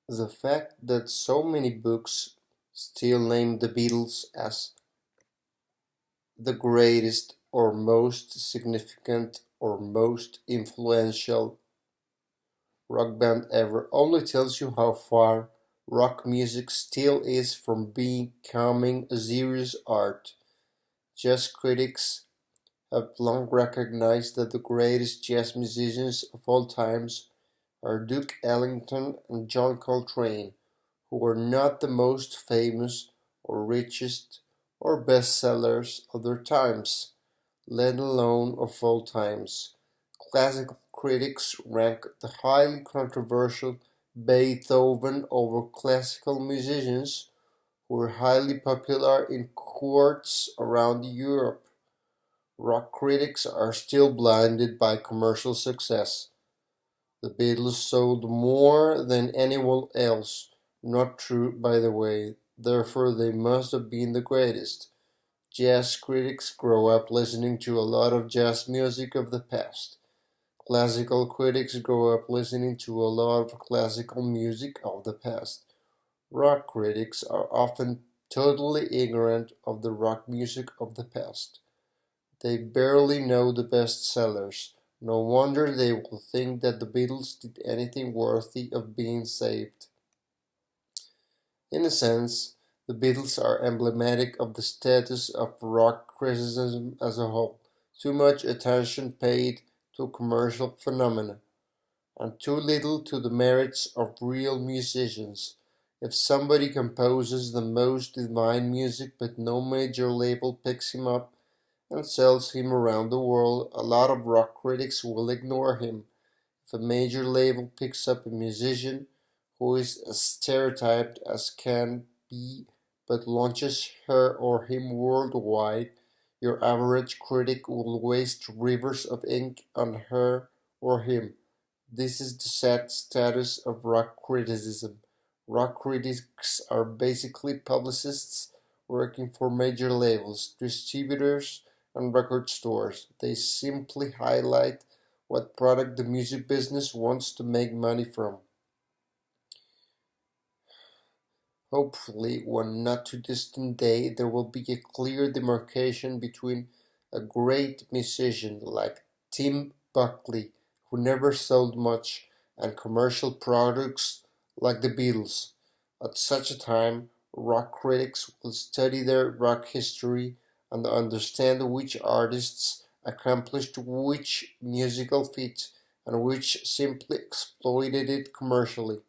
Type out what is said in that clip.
The fact that so many books still name the Beatles as the greatest or most significant or most influential rock band ever only tells you how far rock music still is from becoming a serious art. Jazz critics have long recognized that the greatest jazz musicians of all times are Duke Ellington and John Coltrane, who were not the most famous or richest or bestsellers of their times, let alone of all times. Classical critics rank the highly controversial Beethoven over classical musicians who were highly popular in courts around Europe. Rock critics are still blinded by commercial success. The Beatles sold more than anyone else. Not true, by the way. Therefore, they must have been the greatest. Jazz critics grow up listening to a lot of jazz music of the past. Classical critics grow up listening to a lot of classical music of the past. Rock critics are often totally ignorant of the rock music of the past. They barely know the best sellers. No wonder they will think that the Beatles did anything worthy of being saved. In a sense, the Beatles are emblematic of the status of rock criticism as a whole. Too much attention paid to commercial phenomena, and too little to the merits of real musicians. If somebody composes the most divine music but no major label picks him up and sells him around the world, a lot of rock critics will ignore him. If a major label picks up a musician who is as stereotyped as can be but launches her or him worldwide, your average critic will waste rivers of ink on her or him. This is the sad status of rock criticism. Rock critics are basically publicists working for major labels, distributors, and record stores. They simply highlight what product the music business wants to make money from. Hopefully, one not too distant day, there will be a clear demarcation between a great musician like Tim Buckley, who never sold much, and commercial products like the Beatles. At such a time, rock critics will study their rock history and understand which artists accomplished which musical feat and which simply exploited it commercially.